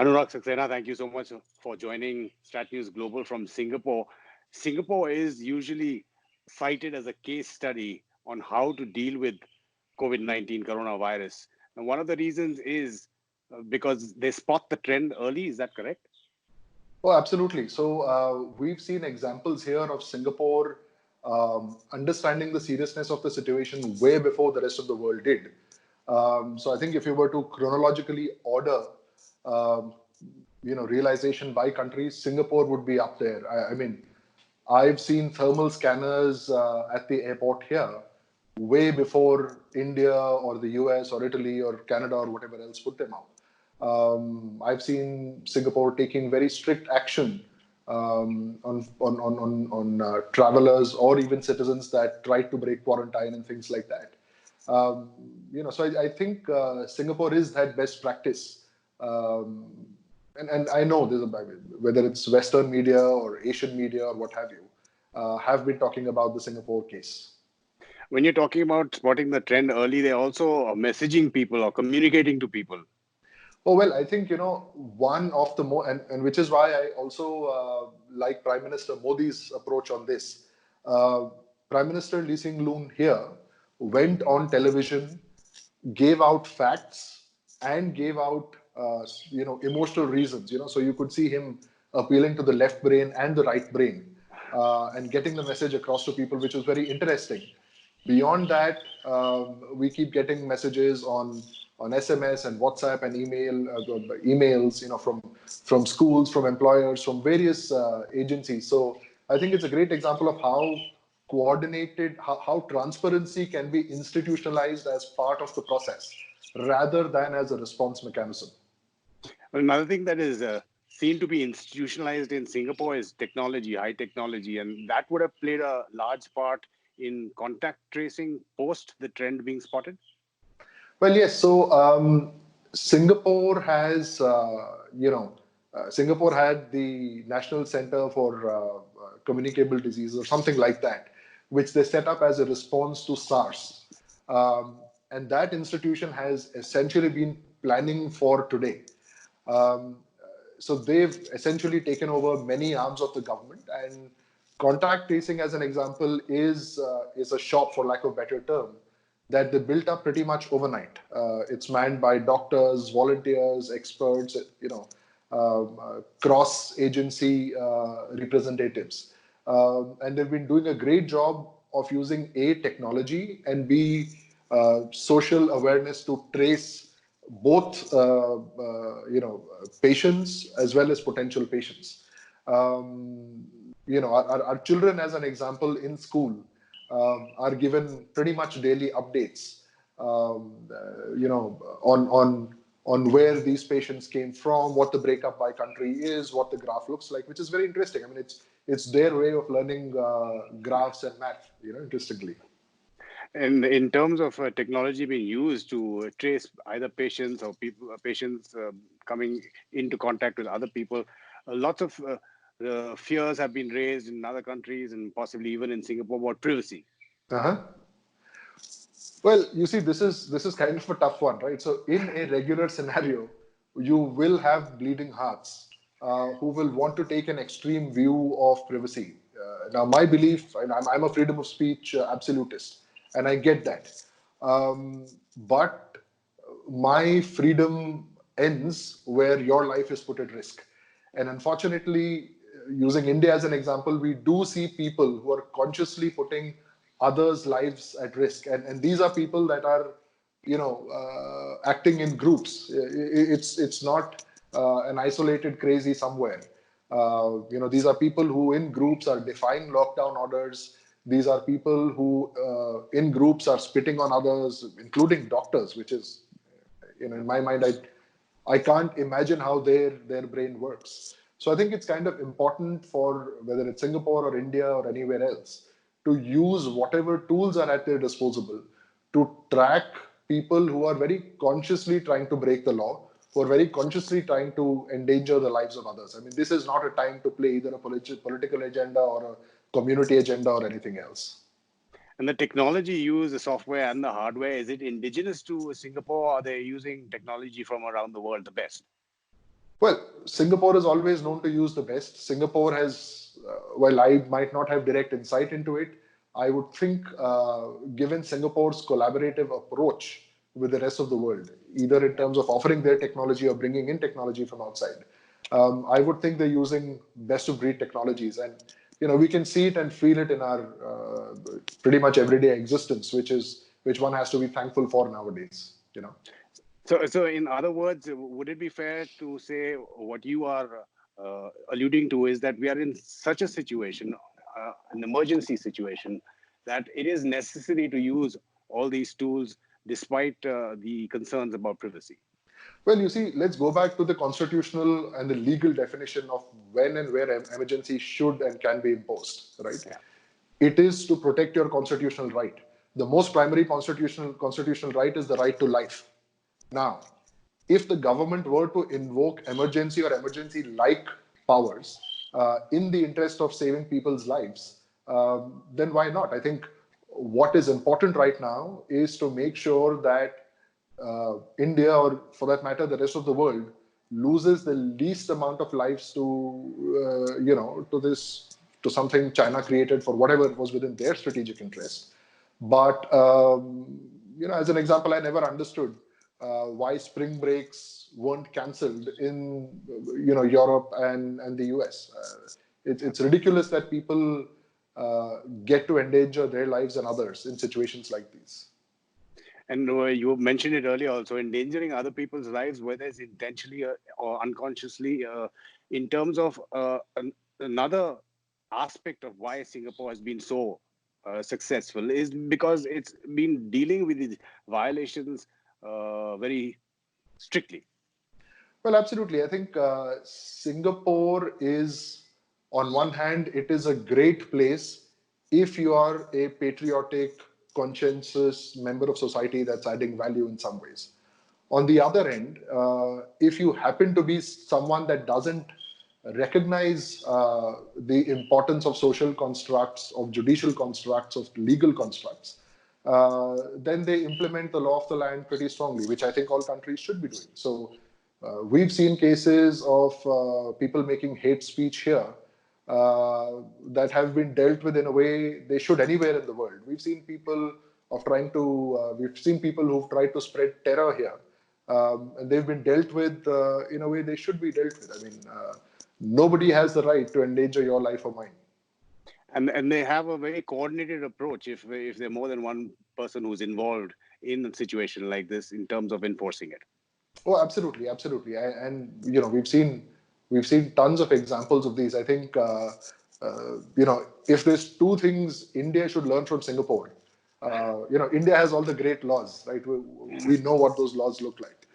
Anuraag Saxena, thank you so much for joining StratNews Global from Singapore. Singapore is usually cited as a case study on how to deal with COVID-19 coronavirus. And one of the reasons is because they spot the trend early. Is that correct? Oh, absolutely. So we've seen examples here of Singapore understanding the seriousness of the situation way before the rest of the world did. So I think if you were to chronologically order, um, realization by countries, Singapore would be up there. I mean, I've seen thermal scanners at the airport here way before India or the US or Italy or Canada or whatever else put them out. I've seen Singapore taking very strict action on travelers or even citizens that tried to break quarantine and things like that. So I think Singapore is that best practice. And I know there's whether it's Western media or Asian media or what have you, have been talking about the Singapore case. When you're talking about spotting the trend early, they're also messaging people or communicating to people. Oh, well, I think, one of the more, and which is why I also like Prime Minister Modi's approach on this. Uh, Prime Minister Lee Hsien Loong here went on television, gave out facts, and gave out, emotional reasons, so you could see him appealing to the left brain and the right brain and getting the message across to people, which was very interesting. Beyond that, we keep getting messages on SMS and WhatsApp and emails, from schools, from employers, from various agencies. So I think it's a great example of how coordinated, how transparency can be institutionalized as part of the process rather than as a response mechanism. Another thing that is seen to be institutionalized in Singapore is technology, high technology, and that would have played a large part in contact tracing post the trend being spotted. Well, yes. So Singapore has, Singapore had the National Center for Communicable Diseases or something like that, which they set up as a response to SARS. And that institution has essentially been planning for today. Um, so they've essentially taken over many arms of the government, and contact tracing, as an example, is a shop, for lack of a better term, that they built up pretty much overnight. It's manned by doctors, volunteers, experts, cross-agency representatives, and they've been doing a great job of using A, technology, and B, social awareness to trace both patients as well as potential patients. Our children, as an example, in school are given pretty much daily updates, on where these patients came from, what the breakup by country is, what the graph looks like, which is very interesting. I mean, it's their way of learning graphs and math, interestingly. And in terms of technology being used to trace either patients or patients coming into contact with other people, lots of fears have been raised in other countries and possibly even in Singapore about privacy. Uh-huh. Well, you see, this is kind of a tough one, right? So in a regular scenario, you will have bleeding hearts who will want to take an extreme view of privacy. Now, my belief, and I'm a freedom of speech absolutist, and I get that. But my freedom ends where your life is put at risk. And unfortunately, using India as an example, we do see people who are consciously putting others' lives at risk. And these are people that are, acting in groups. It's not an isolated crazy somewhere. These are people who in groups are defying lockdown orders. These are people who in groups are spitting on others, including doctors, which is, in my mind, I can't imagine how their brain works. So I think it's kind of important for whether it's Singapore or India or anywhere else to use whatever tools are at their disposal to track people who are very consciously trying to break the law, who are very consciously trying to endanger the lives of others. I mean, this is not a time to play either a political agenda or a community agenda or anything else. And the technology used, the software and the hardware, is it indigenous to Singapore, or are they using technology from around the world the best? Well, Singapore is always known to use the best. Singapore has, while I might not have direct insight into it, I would think, given Singapore's collaborative approach with the rest of the world, either in Yeah. terms of offering their technology or bringing in technology from outside, I would think they're using best of breed technologies. And we can see it and feel it in our pretty much everyday existence, which one has to be thankful for nowadays. So in other words, would it be fair to say what you are alluding to is that we are in such a situation, an emergency situation, that it is necessary to use all these tools despite the concerns about privacy? Well, you see, let's go back to the constitutional and the legal definition of when and where emergency should and can be imposed, right? Yeah. It is to protect your constitutional right. The most primary constitutional right is the right to life. Now, if the government were to invoke emergency or emergency-like powers in the interest of saving people's lives, then why not? I think what is important right now is to make sure that India, or for that matter, the rest of the world, loses the least amount of lives to, to something China created for whatever was within their strategic interest. But as an example, I never understood why spring breaks weren't cancelled in, Europe and the US. It's ridiculous that people get to endanger their lives and others in situations like these. And you mentioned it earlier also, endangering other people's lives, whether it's intentionally or unconsciously, in terms of another aspect of why Singapore has been so successful is because it's been dealing with these violations very strictly. Well, absolutely. I think Singapore is, on one hand, it is a great place if you are a patriotic, conscientious member of society that's adding value in some ways. On the other end, if you happen to be someone that doesn't recognize the importance of social constructs, of judicial constructs, of legal constructs, then they implement the law of the land pretty strongly, which I think all countries should be doing. So we've seen cases of people making hate speech here that have been dealt with in a way they should anywhere in the world. We've seen people who've tried to spread terror here, and they've been dealt with in a way they should be dealt with. I mean, nobody has the right to endanger your life or mine. And they have a very coordinated approach if there are more than one person who's involved in a situation like this in terms of enforcing it. Oh, absolutely, absolutely, and we've seen tons of examples of these. I think if there's two things India should learn from Singapore, India has all the great laws, right? We know what those laws look like,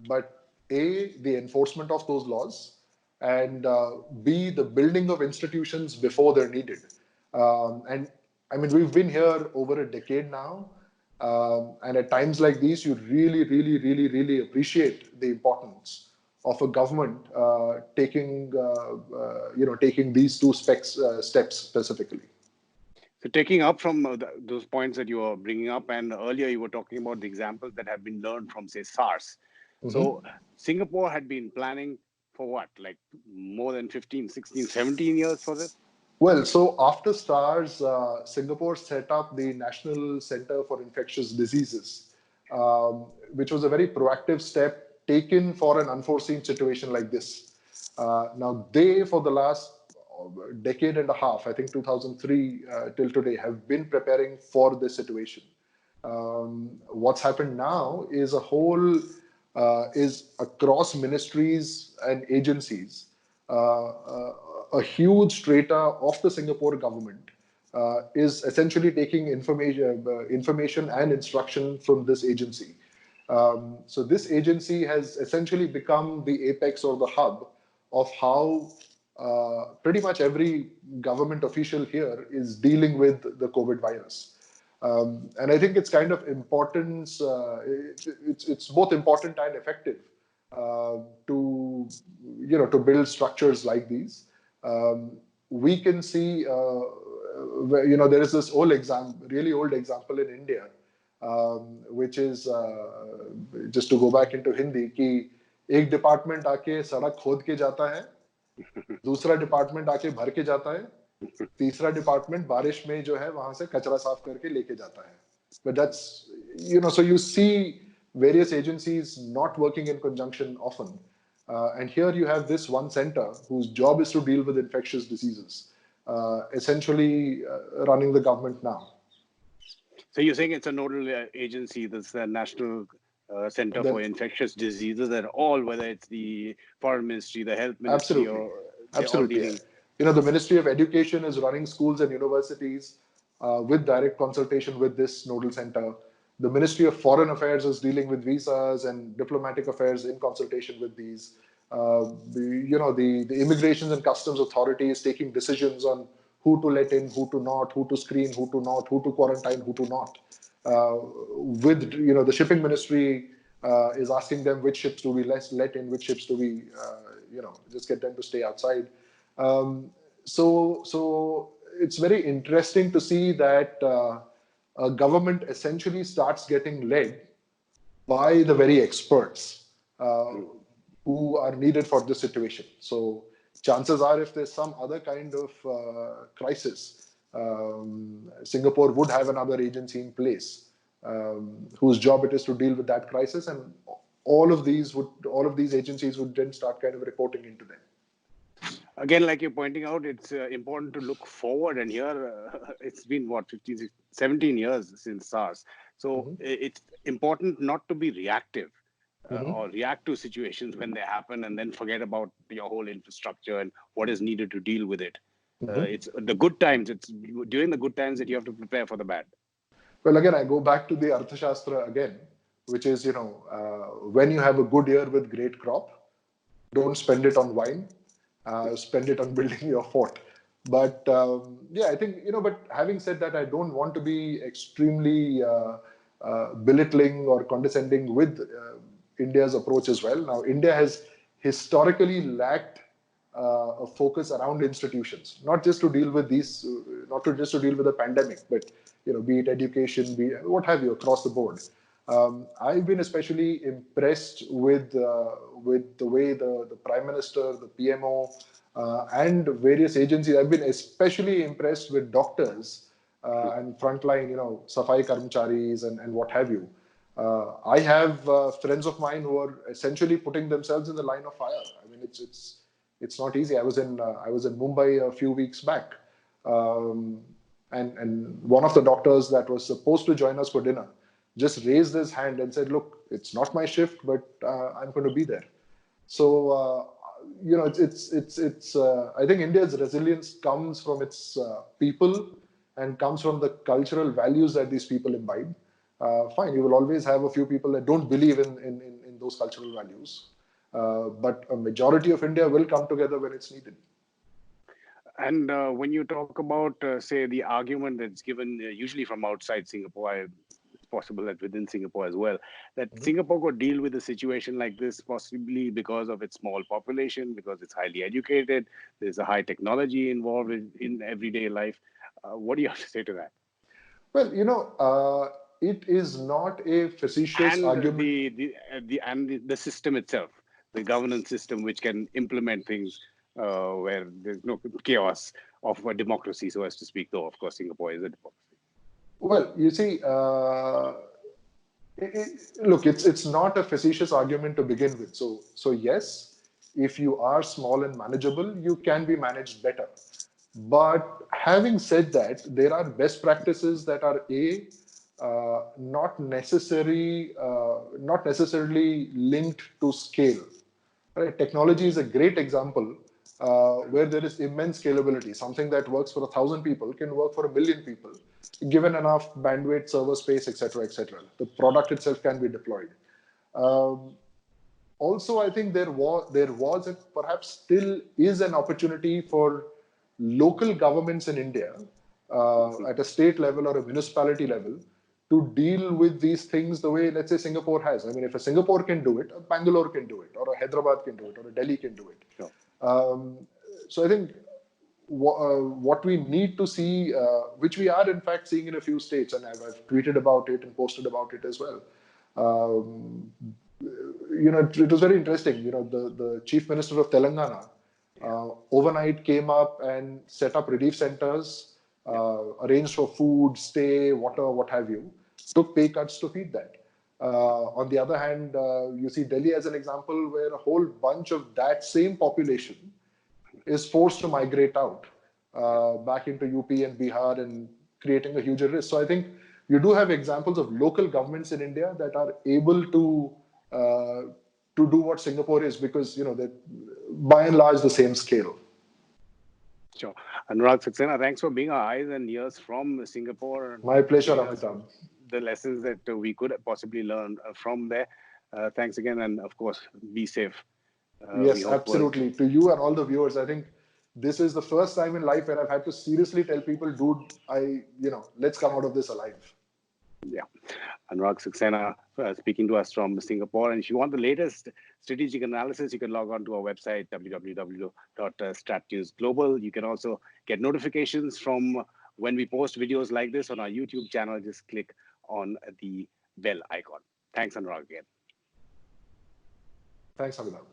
but the enforcement of those laws, and B, the building of institutions before they're needed. And I mean, we've been here over a decade now. And at times like these, you really, really, really, really appreciate the importance of a government taking these two steps specifically. So taking up from those points that you were bringing up, and earlier you were talking about the examples that have been learned from, say, SARS. Mhm. So Singapore had been planning for what, like more than 15, 16, 17 years for this? Well, so after SARS, Singapore set up the National Center for Infectious Diseases, which was a very proactive step taken for an unforeseen situation like this. Now, they, for the last decade and a half, I think 2003 till today, have been preparing for this situation. What's happened now is is across ministries and agencies, a huge strata of the Singapore government is essentially taking information and instruction from this agency. So this agency has essentially become the apex or the hub of how pretty much every government official here is dealing with the COVID virus. And I think it's kind of important. It's both important and effective to build structures like these. We can see, there is this really old example in India, which is just to go back into Hindi. Ki, एक department आके सड़क खोद के जाता है, दूसरा department आके भर के जाता है, तीसरा डिपार्टमेंट बारिश में जो है वहां से कचरा साफ करके लेके जाता है. But that's, so you see various agencies not working in conjunction often. And here you have this one center whose job is to deal with infectious diseases, essentially running the government now. So you're saying it's a nodal agency, this National Center Then, for Infectious Diseases, and all, whether it's the Foreign Ministry, the Health Ministry, absolutely. or they're all Absolutely. dealing. The Ministry of Education is running schools and universities with direct consultation with this nodal center. The Ministry of Foreign Affairs is dealing with visas and diplomatic affairs in consultation with these. The Immigrations and Customs Authority is taking decisions on who to let in, who to not, who to screen, who to not, who to quarantine, who to not. With the Shipping Ministry is asking them which ships do we let in, which ships do we just get them to stay outside. So it's very interesting to see that a government essentially starts getting led by the very experts who are needed for this situation. So chances are, if there's some other kind of crisis, Singapore would have another agency in place whose job it is to deal with that crisis, and all of these agencies would then start kind of reporting into them. Again, like you're pointing out, it's important to look forward. And here, it's been, 15, 17 years since SARS. So it's important not to be reactive or react to situations when they happen and then forget about your whole infrastructure and what is needed to deal with it. It's the good times. It's during the good times that you have to prepare for the bad. Well, again, I go back to the Arthashastra again, which is, when you have a good year with great crop, don't spend it on wine, spend it on building your fort. But I think, but having said that, I don't want to be extremely belittling or condescending with India's approach as well. Now, India has historically lacked a focus around institutions, not just to deal with the pandemic, but be it education, be what have you, across the board. I've been especially impressed with the way the Prime Minister, the PMO, and various agencies. I've been especially impressed with doctors and frontline, Safai Karmcharis and what have you. I have friends of mine who are essentially putting themselves in the line of fire. I mean, it's not easy. I was in Mumbai a few weeks back, and one of the doctors that was supposed to join us for dinner just raised his hand and said, "Look, it's not my shift, but I'm going to be there." So it's I think India's resilience comes from its people and comes from the cultural values that these people imbibe. Fine, you will always have a few people that don't believe in those cultural values, but a majority of India will come together when it's needed. And when you talk about, say, the argument that's given usually from outside Singapore, it's possible that within Singapore as well, that Singapore could deal with a situation like this possibly because of its small population, because it's highly educated, there's a high technology involved in everyday life. What do you have to say to that? Well, it is not a facetious And argument. the system itself, the governance system, which can implement things where there's no chaos of a democracy, so as to speak. Though, of course, Singapore is a democracy. Well, you see, look, it's not a facetious argument to begin with. So yes, if you are small and manageable, you can be managed better. But having said that, there are best practices that are not necessarily linked to scale. Right? Technology is a great example where there is immense scalability. Something that works for 1,000 people can work for 1 million people, given enough bandwidth, server space, etc., etc. The product itself can be deployed. Also, I think there was and perhaps still is an opportunity for local governments in India at a state level or a municipality level to deal with these things the way, let's say, Singapore has. I mean, if a Singapore can do it, a Bangalore can do it, or a Hyderabad can do it, or a Delhi can do it. Sure. So I think what we need to see, which we are in fact seeing in a few states, and I've tweeted about it and posted about it as well. it was very interesting. The chief minister of Telangana overnight came up and set up relief centers, arranged for food, stay, water, what have you, took pay cuts to feed that. On the other hand, you see Delhi as an example where a whole bunch of that same population is forced to migrate out back into UP and Bihar and creating a huge risk. So I think you do have examples of local governments in India that are able uh, to do what Singapore is because they're by and large the same scale. Sure. Anuraag Saxena, thanks for being our eyes and ears from Singapore and My pleasure, giving us Amitabh. the lessons that we could possibly learn from there. Thanks again, and of course, be safe. We Yes, hope. absolutely. To you and all the viewers, I think this is the first time in life where I've had to seriously tell people, dude, let's come out of this alive. Yeah. Anuraag Saxena speaking to us from Singapore. And if you want the latest strategic analysis, you can log on to our website, www.stratnewsglobal. You can also get notifications from when we post videos like this on our YouTube channel. Just click on the bell icon. Thanks, Anuraag, again. Thanks, Amitabh.